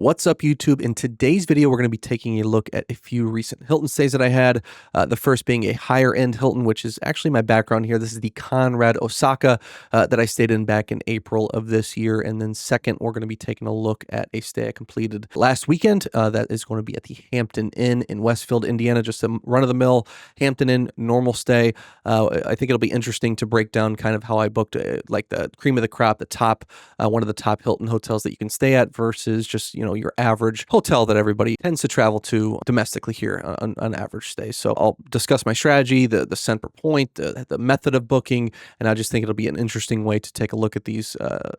What's up, YouTube? In today's video, we're going to be taking a look at a few recent Hilton stays that I had. The first being a higher end Hilton, which is actually my background here. This is the Conrad Osaka that I stayed in back in April of this year. And then second, we're going to be taking a look at a stay I completed last weekend. That is going to be at the Hampton Inn in Westfield, Indiana, just a run-of-the-mill Hampton Inn normal stay. I think it'll be interesting to break down kind of how I booked like the cream of the crop, the top, one of the top Hilton hotels that you can stay at versus just, your average hotel that everybody tends to travel to domestically here on average stay. So I'll discuss my strategy, the cent per point, the method of booking, and I just think it'll be an interesting way to take a look at these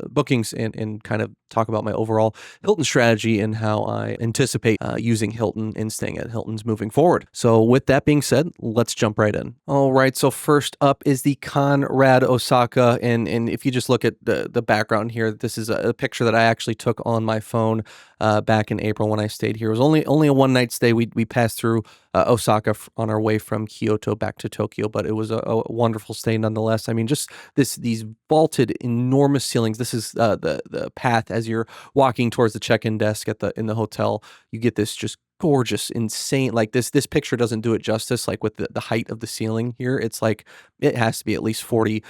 bookings and kind of talk about my overall Hilton strategy and how I anticipate using Hilton and staying at Hilton's moving forward. So with that being said, let's jump right in. All right, so first up is the Conrad Osaka, and if you just look at the background here, this is a picture that I actually took on my phone back in April when I stayed here. It was only a one-night stay. We passed through Osaka on our way from Kyoto back to Tokyo, but it was a wonderful stay nonetheless. I mean, just these vaulted enormous ceilings. This is the path as you're walking towards the check-in desk in the hotel. You get this just gorgeous, insane, like this picture doesn't do it justice, like with the height of the ceiling here. It's like it has to be at least 40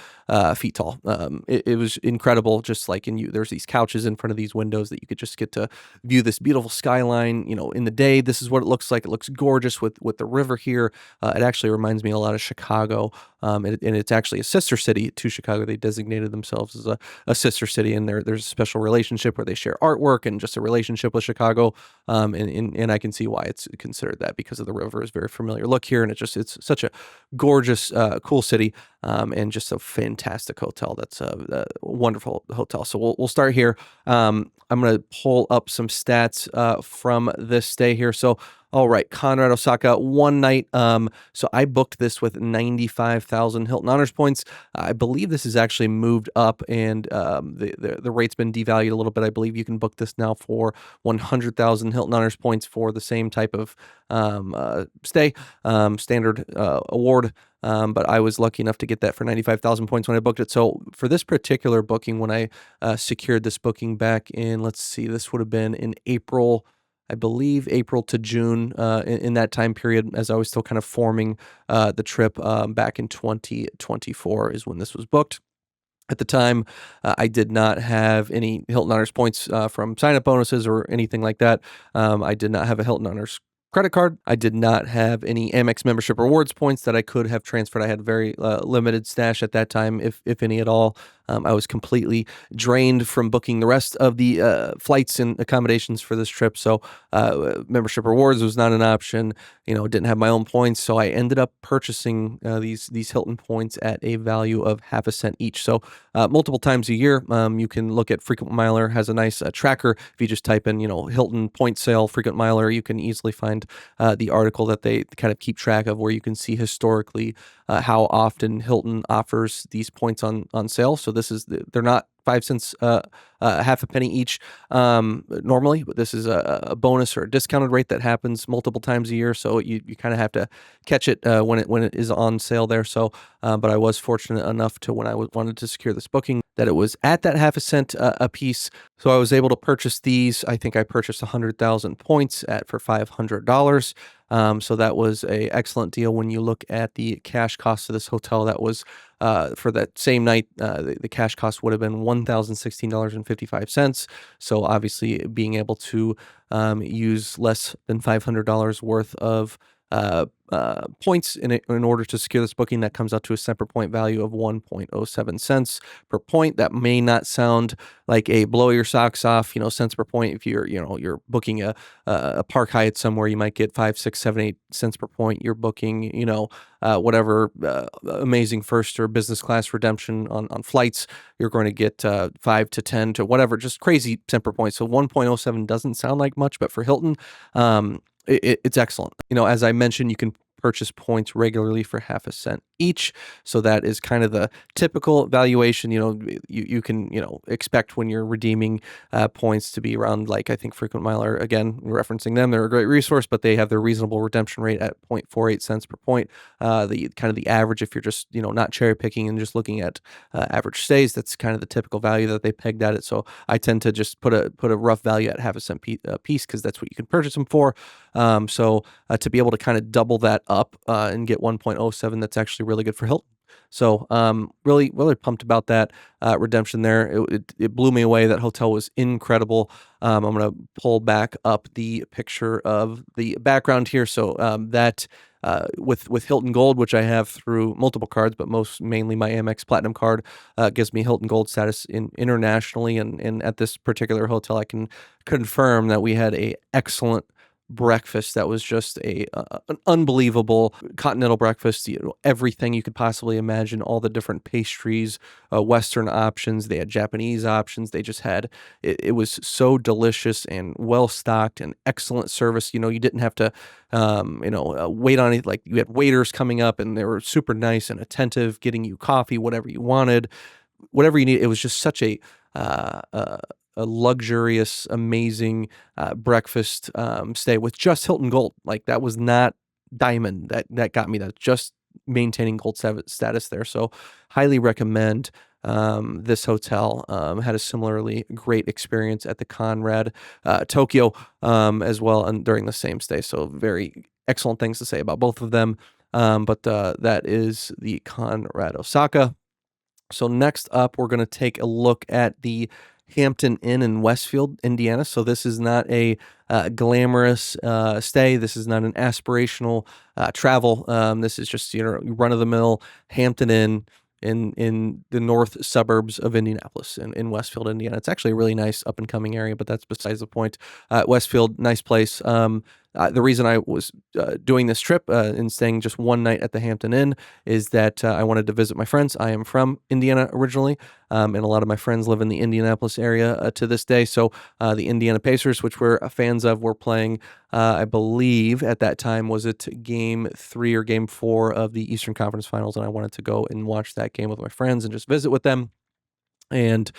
feet tall. It was incredible. Just like there's these couches in front of these windows that you could just get to view this beautiful skyline. In the day, this is what it looks like. It looks gorgeous with the river here. It actually reminds me a lot of Chicago, and it's actually a sister city to Chicago. They designated themselves as a sister city, and there's a special relationship where they share artwork and just a relationship with Chicago. And I can see why it's considered that, because of the river is very familiar look here, and it's such a gorgeous, cool city, and just a fantastic hotel. That's a wonderful hotel. So we'll start here. I'm going to pull up some stats from this stay here. So, all right, Conrad Osaka, one night. So I booked this with 95,000 Hilton Honors points. I believe this is actually moved up, and the rate's been devalued a little bit. I believe you can book this now for 100,000 Hilton Honors points for the same type of stay, standard award. But I was lucky enough to get that for 95,000 points when I booked it. So for this particular booking, when I secured this booking back in, let's see, this would have been in April, I believe April to June, in that time period, as I was still kind of forming the trip back in 2024 is when this was booked. At the time, I did not have any Hilton Honors points from sign-up bonuses or anything like that. I did not have a Hilton Honors credit card. I did not have any Amex membership rewards points that I could have transferred. I had very limited stash at that time, if any at all. I was completely drained from booking the rest of the flights and accommodations for this trip. So membership rewards was not an option. Didn't have my own points. So I ended up purchasing these Hilton points at a value of half a cent each. So multiple times a year, you can look at Frequent Miler, has a nice tracker. If you just type in, Hilton point sale, Frequent Miler, you can easily find the article that they kind of keep track of, where you can see historically how often Hilton offers these points on sale. So they're not 5 cents, half a penny each normally, but this is a bonus or a discounted rate that happens multiple times a year. So you kind of have to catch it when it is on sale there. So, but I was fortunate enough to, when I wanted to secure this booking, that it was at that half a cent a piece. So I was able to purchase these. I think I purchased 100,000 points for $500. So that was a excellent deal. When you look at the cash cost of this hotel, that was for that same night, the cash cost would have been $1,016.55. So obviously, being able to use less than $500 worth of points in order to secure this booking, that comes out to a cent per point value of 1.07 cents per point. That may not sound like a blow your socks off, cents per point. If you're booking a Park Hyatt somewhere, you might get 5, 6, 7, 8 cents per point. You're booking, whatever amazing first or business class redemption on flights, you're going to get 5 to 10 to whatever, just crazy cent per point. So 1.07 doesn't sound like much, but for Hilton, it's excellent. As I mentioned, you can purchase points regularly for half a cent each. So that is kind of the typical valuation. You can expect when you're redeeming points to be around, like, I think Frequent Miler, again, referencing them, they're a great resource, but they have their reasonable redemption rate at 0.48 cents per point. The kind of the average, if you're just not cherry picking and just looking at average stays, that's kind of the typical value that they pegged at it. So I tend to just put a rough value at half a cent piece, because that's what you can purchase them for. So to be able to kind of double that up and get 1.07, that's actually really good for Hilton. So really, really pumped about that redemption there. It blew me away. That hotel was incredible. I'm going to pull back up the picture of the background here. So that with Hilton Gold, which I have through multiple cards, but most mainly my Amex Platinum card, gives me Hilton Gold status internationally. And at this particular hotel, I can confirm that we had a excellent breakfast that was just an unbelievable continental breakfast. Everything you could possibly imagine, all the different pastries, Western options. They had Japanese options. They just had it was so delicious and well stocked and excellent service. You didn't have to wait on it. Like, you had waiters coming up, and they were super nice and attentive, getting you coffee, whatever you wanted, whatever you need. It was just such uh, a luxurious, amazing breakfast stay with just Hilton Gold. Like, that was not Diamond that got me that, just maintaining Gold status there. So highly recommend this hotel. Had a similarly great experience at the Conrad Tokyo as well, and during the same stay. So very excellent things to say about both of them. But that is the Conrad Osaka. So next up, we're going to take a look at the Hampton Inn in Westfield, Indiana. So this is not a glamorous stay. This is not an aspirational travel. This is just run-of-the-mill Hampton Inn in the north suburbs of Indianapolis, in Westfield, Indiana. It's actually a really nice up-and-coming area, but that's besides the point. Westfield, nice place. The reason I was doing this trip and staying just one night at the Hampton Inn is that I wanted to visit my friends. I am from Indiana originally, and a lot of my friends live in the Indianapolis area to this day. So the Indiana Pacers, which we're fans of, were playing, I believe at that time, was it Game 3 or Game 4 of the Eastern Conference Finals, and I wanted to go and watch that game with my friends and just visit with them. And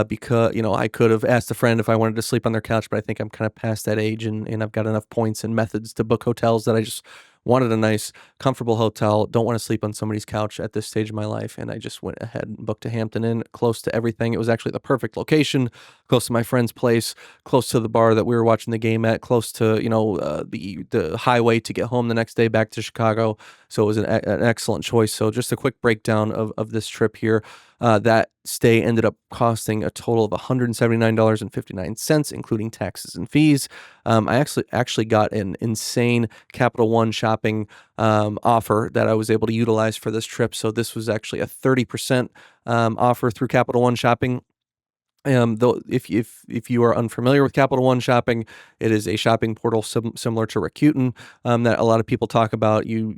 because, I could have asked a friend if I wanted to sleep on their couch, but I think I'm kind of past that age, and I've got enough points and methods to book hotels that I just wanted a nice, comfortable hotel. Don't want to sleep on somebody's couch at this stage of my life. And I just went ahead and booked a Hampton Inn, close to everything. It was actually the perfect location, close to my friend's place, close to the bar that we were watching the game at, close to, the highway to get home the next day back to Chicago. So it was an excellent choice. So just a quick breakdown of this trip here. That stay ended up costing a total of $179.59, including taxes and fees. I actually got an insane Capital One shopping offer that I was able to utilize for this trip. So this was actually a 30% offer through Capital One shopping. Though if you are unfamiliar with Capital One shopping, it is a shopping portal similar to Rakuten that a lot of people talk about. You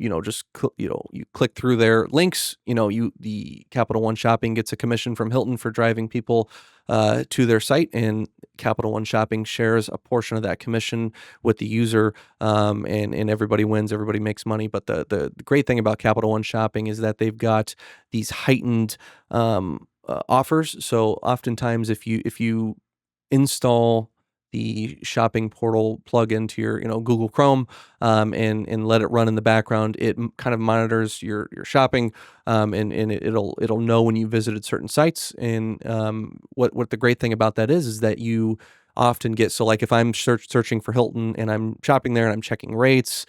click through their links. The Capital One shopping gets a commission from Hilton for driving people to their site, and Capital One shopping shares a portion of that commission with the user, and everybody wins. Everybody makes money. But the great thing about Capital One shopping is that they've got these heightened offers. So oftentimes, if you install the shopping portal plugin to your Google Chrome and let it run in the background, it kind of monitors your shopping, and it'll know when you visited certain sites. And what the great thing about that is that you often get, so like if I'm searching for Hilton and I'm shopping there and I'm checking rates,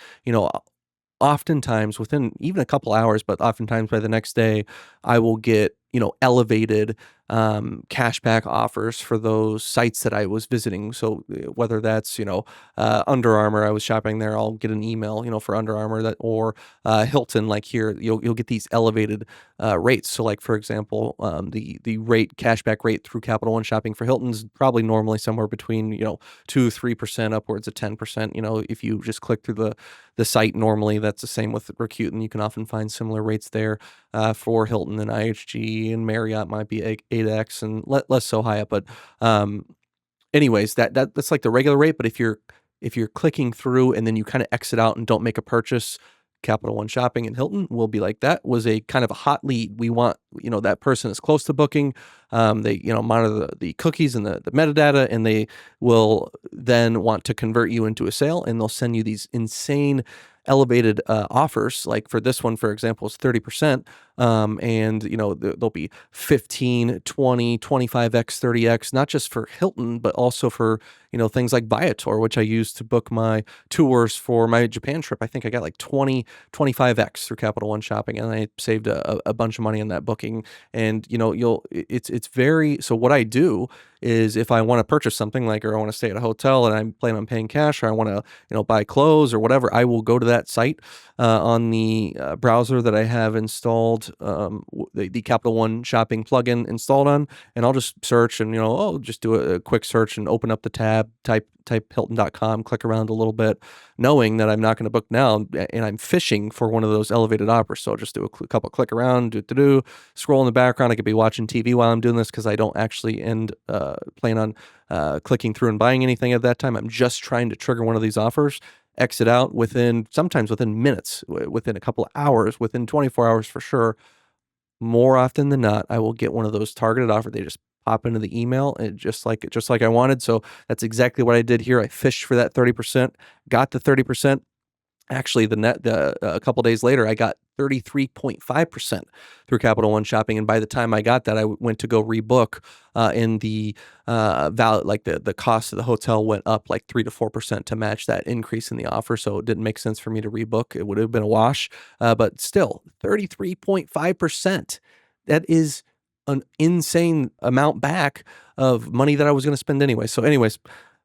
oftentimes within even a couple hours, but oftentimes by the next day, I will get elevated cashback offers for those sites that I was visiting. So whether that's Under Armour, I was shopping there, I'll get an email for Under Armour, or Hilton. Like here, you'll get these elevated rates. So like for example, the cashback rate through Capital One shopping for Hilton's probably normally somewhere between 2-3% upwards of 10%. If you just click through the site normally, that's the same with Rakuten. You can often find similar rates there for Hilton, and IHG and Marriott might be 8x and less so high up. But anyways, that's like the regular rate. But if you're clicking through and then you kind of exit out and don't make a purchase, Capital One Shopping in Hilton will be like that. Was a kind of a hot lead. We want, that person is close to booking. They, monitor the cookies and the metadata, and they will then want to convert you into a sale, and they'll send you these insane elevated offers. Like for this one, for example, is 30%. And there'll be 15, 20, 25x, 30x, not just for Hilton, but also for, things like Viator, which I use to book my tours for my Japan trip. I think I got like 20, 25x through Capital One Shopping, and I saved a bunch of money on that booking. And, it's very, so what I do is if I want to purchase something or I want to stay at a hotel and I plan on paying cash, or I want to, buy clothes or whatever, I will go to that site on the browser that I have installed, the Capital One Shopping plugin installed on, and I'll just search and, just do a quick search and open up the tab, type Hilton.com, click around a little bit, knowing that I'm not going to book now, and I'm fishing for one of those elevated offers. So I'll just do a couple click around, scroll in the background. I could be watching TV while I'm doing this because I don't actually plan on clicking through and buying anything at that time. I'm just trying to trigger one of these offers, exit out sometimes within minutes, within a couple of hours, within 24 hours for sure. More often than not, I will get one of those targeted offers. They just pop into the email, and just like I wanted. So that's exactly what I did here. I fished for that 30%, got the 30%. Actually, a couple days later, I got 33.5% through Capital One Shopping, and by the time I got that, I went to go rebook, and the the cost of the hotel went up like 3 to 4% to match that increase in the offer. So it didn't make sense for me to rebook. It would have been a wash, but still, 33.5%. That is an insane amount back of money that I was going to spend anyway. So, anyways,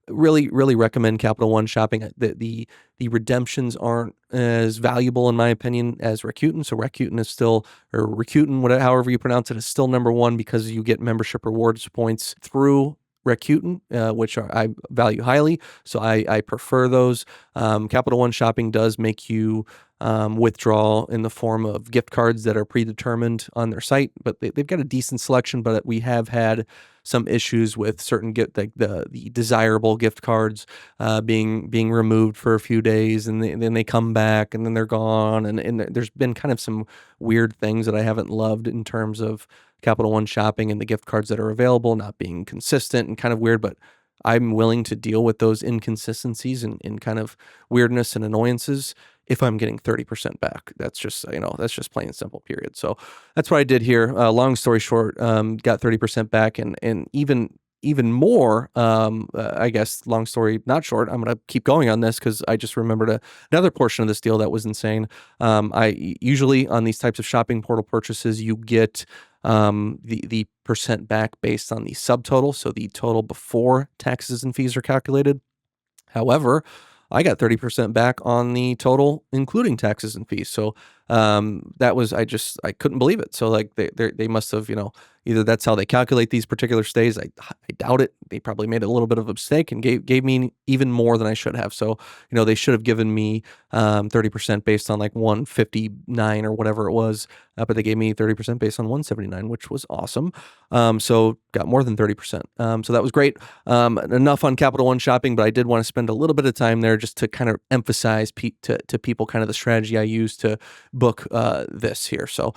really, really recommend Capital One Shopping. The redemptions aren't as valuable, in my opinion, as Rakuten. So Rakuten is still, or Rakuten, whatever, however you pronounce it, is still number one because you get membership rewards points through Rakuten, which I value highly. So I prefer those. Capital One Shopping does make you withdraw in the form of gift cards that are predetermined on their site, but they've got a decent selection. But we have had some issues with certain the desirable gift cards being removed for a few days, and then they come back and then they're gone, and there's been kind of some weird things that I haven't loved in terms of Capital One Shopping and the gift cards that are available not being consistent and kind of weird. But I'm willing to deal with those inconsistencies and kind of weirdness and annoyances if I'm getting 30% back. That's just, that's just plain and simple, period. So that's what I did here. Long story short, got 30% back, and even more, I guess, long story not short, I'm going to keep going on this because I just remembered another portion of this deal that was insane. I usually on these types of shopping portal purchases, you get the percent back based on the subtotal. So the total before taxes and fees are calculated. However, I got 30% back on the total, including taxes and fees. So that was, I couldn't believe it. So they must have, either that's how they calculate these particular stays. I doubt it. They probably made a little bit of a mistake and gave me even more than I should have. So, they should have given me 30% based on like 159 or whatever it was. But they gave me 30% based on 179, which was awesome. So got more than 30%. So that was great. Enough on Capital One Shopping, but I did want to spend a little bit of time there just to kind of emphasize to people kind of the strategy I use to book this here. So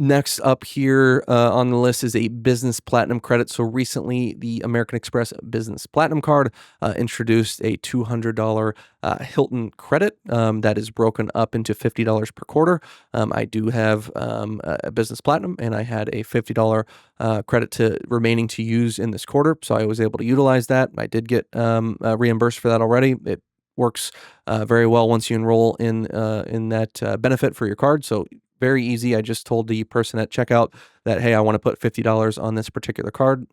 next up here on the list is a business platinum credit. So recently, the American Express Business Platinum Card introduced a $200 Hilton credit that is broken up into $50 per quarter. I do have a Business Platinum, and I had a $50 credit remaining to use in this quarter, so I was able to utilize that. I did get reimbursed for that already. It works very well once you enroll in that benefit for your card. So very easy. I just told the person at checkout that, hey, I want to put $50 on this particular card.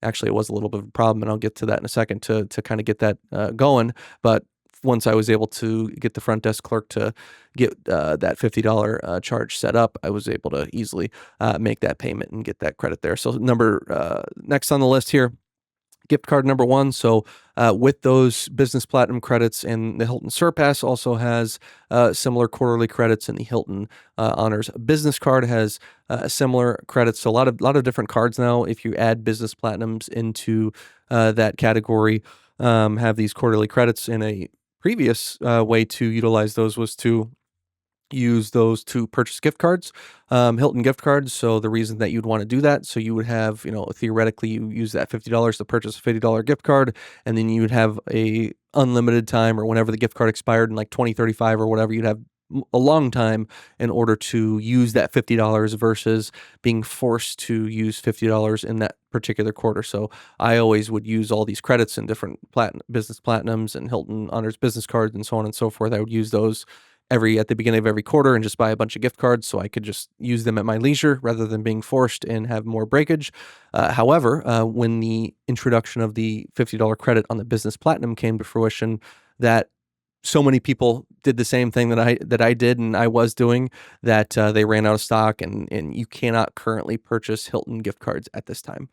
Actually, it was a little bit of a problem, and I'll get to that in a second to kind of get that going. But once I was able to get the front desk clerk to get that $50 charge set up, I was able to easily make that payment and get that credit there. So next on the list here, gift card number one. So with those business platinum credits, and the Hilton Surpass also has similar quarterly credits, and the Hilton Honors Business Card has similar credits. So a lot of different cards now, if you add business platinums into that category, have these quarterly credits in a previous way to utilize those was to use those to purchase gift cards, Hilton gift cards. So the reason that you'd want to do that, so you would have, theoretically, you use that $50 to purchase a $50 gift card, and then you would have a unlimited time, or whenever the gift card expired in like 2035 or whatever, you'd have a long time in order to use that $50 versus being forced to use $50 in that particular quarter. So I always would use all these credits and different business platinums and Hilton Honors business cards and so on and so forth. I would use those at the beginning of every quarter and just buy a bunch of gift cards so I could just use them at my leisure rather than being forced and have more breakage. However, when the introduction of the $50 credit on the business platinum came to fruition, that so many people did the same thing that I did and I was doing, that they ran out of stock, and you cannot currently purchase Hilton gift cards at this time.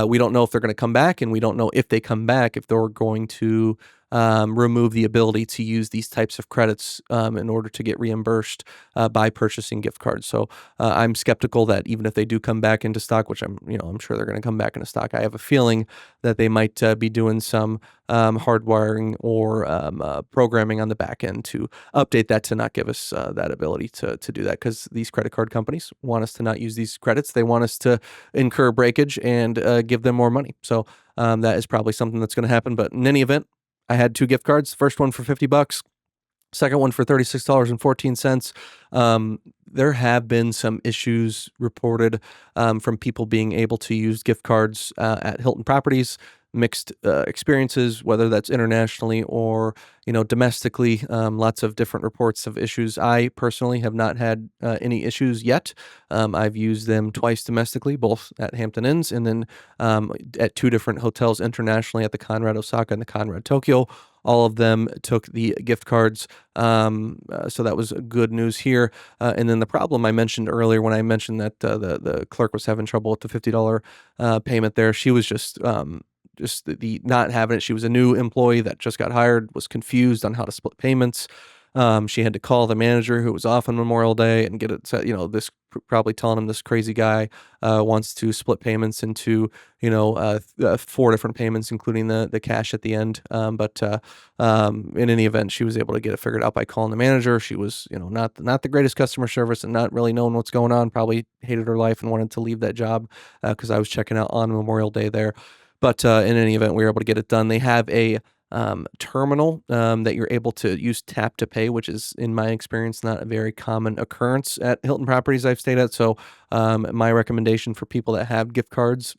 We don't know if they're going to come back, and we don't know if they come back if they're going to remove the ability to use these types of credits in order to get reimbursed by purchasing gift cards. So I'm skeptical that even if they do come back into stock, which I'm sure they're going to come back into stock, I have a feeling that they might be doing some hardwiring or programming on the back end to update that to not give us that ability to do that, because these credit card companies want us to not use these credits. They want us to incur breakage and give them more money. So that is probably something that's going to happen. But in any event, I had 2 gift cards. First one for $50, second one for $36.14. There have been some issues reported from people being able to use gift cards at Hilton properties. Mixed experiences, whether that's internationally or domestically. Lots of different reports of issues. I personally have not had any issues yet. I've used them twice domestically, both at Hampton Inns and then at 2 different hotels internationally, at the Conrad Osaka and the Conrad Tokyo. All of them took the gift cards, so that was good news here. And then the problem I mentioned earlier, when I mentioned that the clerk was having trouble with the $50 payment there, she was just the not having it. She was a new employee that just got hired, was confused on how to split payments. She had to call the manager, who was off on Memorial Day, and get it set. This probably telling him this crazy guy wants to split payments into 4 different payments, including the cash at the end. But in any event, she was able to get it figured out by calling the manager. She was not the greatest customer service and not really knowing what's going on. Probably hated her life and wanted to leave that job because I was checking out on Memorial Day there. But in any event, we were able to get it done. They have a terminal that you're able to use tap to pay, which is, in my experience, not a very common occurrence at Hilton properties I've stayed at. So my recommendation for people that have gift cards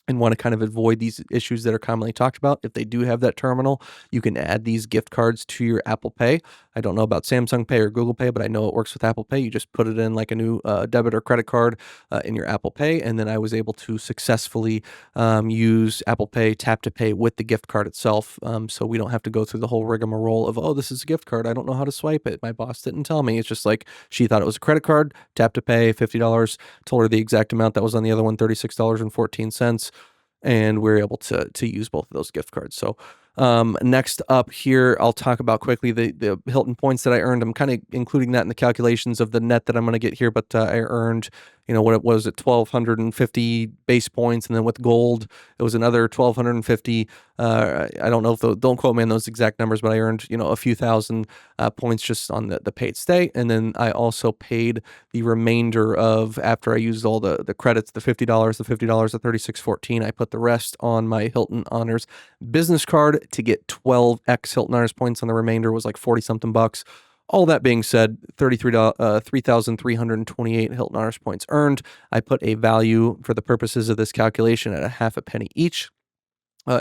and want to kind of avoid these issues that are commonly talked about, if they do have that terminal, you can add these gift cards to your Apple Pay. I don't know about Samsung Pay or Google Pay, but I know it works with Apple Pay. You just put it in like a new debit or credit card in your Apple Pay, and then I was able to successfully use Apple Pay Tap to Pay with the gift card itself, so we don't have to go through the whole rigmarole of, oh, this is a gift card, I don't know how to swipe it, my boss didn't tell me. It's just like, she thought it was a credit card, Tap to Pay, $50, told her the exact amount that was on the other one, $36.14. And we're able to use both of those gift cards. So next up here, I'll talk about quickly the Hilton points that I earned. I'm kind of including that in the calculations of the net that I'm going to get here, but I earned, what it was at 1,250 base points, and then with gold, it was another 1,250. I don't know if don't quote me on those exact numbers, but I earned, a few thousand points just on the paid stay. And then I also paid the remainder of, after I used all the credits, the $50, the $36.14, I put the rest on my Hilton Honors business card to get 12x Hilton Honors points on the remainder. Was like 40 something bucks. All that being said, 3,328 Hilton Honors points earned. I put a value for the purposes of this calculation at a half a penny each.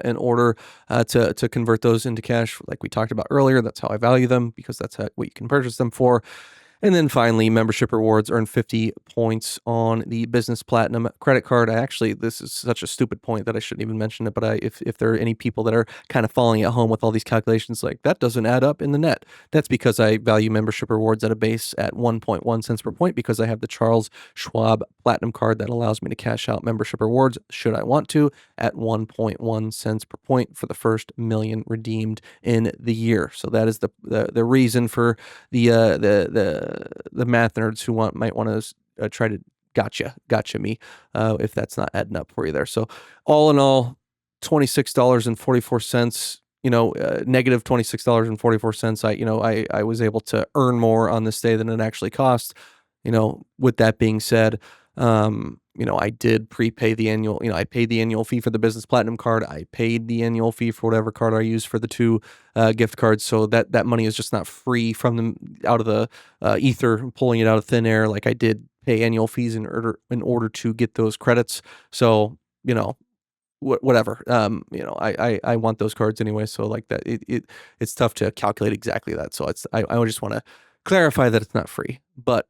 In order to convert those into cash, like we talked about earlier. That's how I value them, because that's what you can purchase them for. And then finally, membership rewards, earn 50 points on the Business Platinum credit card. This is such a stupid point that I shouldn't even mention it, but if there are any people that are kind of falling at home with all these calculations, like, that doesn't add up in the net, that's because I value membership rewards at a base at 1.1 cents per point, because I have the Charles Schwab Platinum card that allows me to cash out membership rewards, should I want to, at 1.1 cents per point for the first million redeemed in the year. So that is the reason for the math nerds who might want to try to gotcha me if that's not adding up for you there. So all in all, $26.44 negative $26.44. I was able to earn more on this day than it actually cost. With that being said, I did prepay the annual, I paid the annual fee for the business platinum card. I paid the annual fee for whatever card I used for the two gift cards. So that money is just not free from them out of the ether, pulling it out of thin air. Like I did pay annual fees in order to get those credits. So, whatever. I want those cards anyway. So like that, it's tough to calculate exactly that. So I just want to clarify that it's not free, but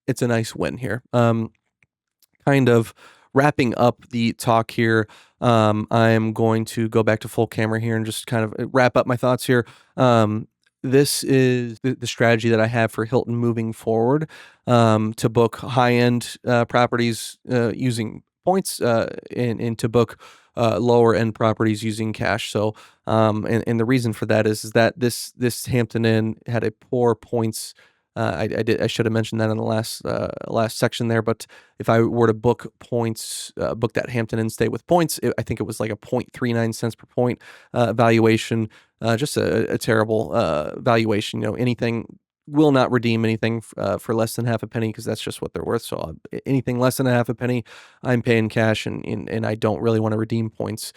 it's a nice win here. Kind of wrapping up the talk here. I'm going to go back to full camera here and just kind of wrap up my thoughts here. This is the strategy that I have for Hilton moving forward, to book high-end properties using points, and to book lower end properties using cash. So, and the reason for that is that this Hampton Inn had a poor points. I should have mentioned that in the last section there. But if I were to book points, book that Hampton Inn stay with points, I think it was like a 0.39 cents per point valuation. Just a terrible valuation. Anything will not redeem anything for less than half a penny, because that's just what they're worth. So anything less than a half a penny, I'm paying cash, and I don't really want to redeem points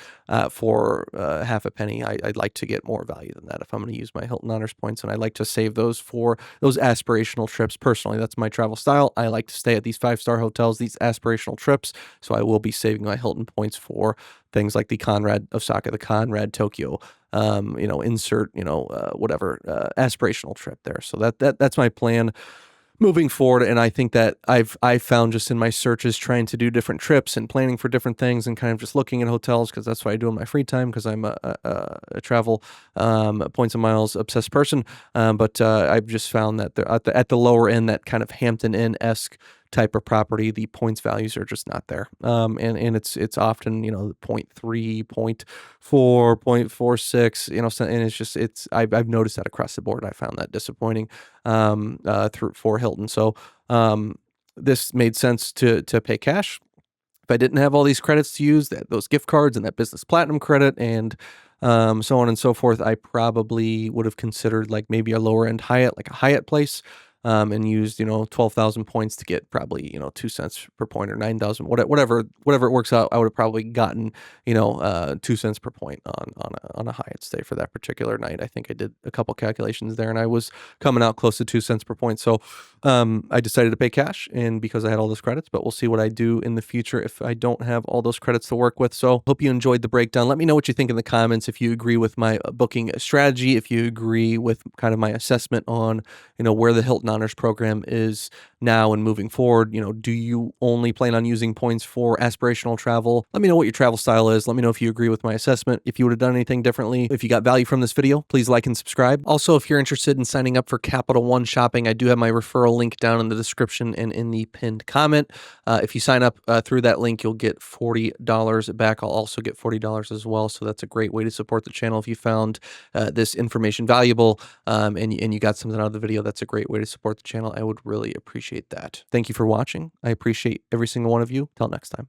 for half a penny. I'd like to get more value than that if I'm going to use my Hilton Honors points, and I like to save those for those aspirational trips. Personally, that's my travel style. I like to stay at these 5-star hotels, these aspirational trips. So I will be saving my Hilton points for things like the Conrad Osaka, the Conrad Tokyo, insert, whatever, aspirational trip there. So that's my plan moving forward. And I think that I've found just in my searches, trying to do different trips and planning for different things, and kind of just looking at hotels, because that's what I do in my free time, because I'm a travel, points and miles obsessed person. But I've just found that they're at the lower end, that kind of Hampton Inn-esque type of property, the points values are just not there. And it's often, 0.3, 0.4, 0.46, and it's just, I've noticed that across the board. I found that disappointing, for Hilton. So, this made sense to pay cash. If I didn't have all these credits to use, those gift cards and that business platinum credit, and so on and so forth, I probably would have considered like maybe a lower end Hyatt, like a Hyatt place, and used 12,000 points to get probably 2 cents per point, or 9,000, whatever it works out. I would have probably gotten 2 cents per point on a Hyatt stay for that particular night. I think I did a couple calculations there, and I was coming out close to 2 cents per point. So I decided to pay cash, and because I had all those credits. But we'll see what I do in the future if I don't have all those credits to work with. So hope you enjoyed the breakdown. Let me know what you think in the comments, if you agree with my booking strategy, if you agree with kind of my assessment on where the Hilton Honors program is now and moving forward. Do you only plan on using points for aspirational travel? Let me know what your travel style is. Let me know if you agree with my assessment, if you would have done anything differently. If you got value from this video, please like and subscribe. Also, if you're interested in signing up for Capital One shopping, I do have my referral link down in the description and in the pinned comment. If you sign up through that link, you'll get $40 back. I'll also get $40 as well. So that's a great way to support the channel. If you found this information valuable, and you got something out of the video, that's a great way to support the channel. I would really appreciate that. Thank you for watching. I appreciate every single one of you. Till next time.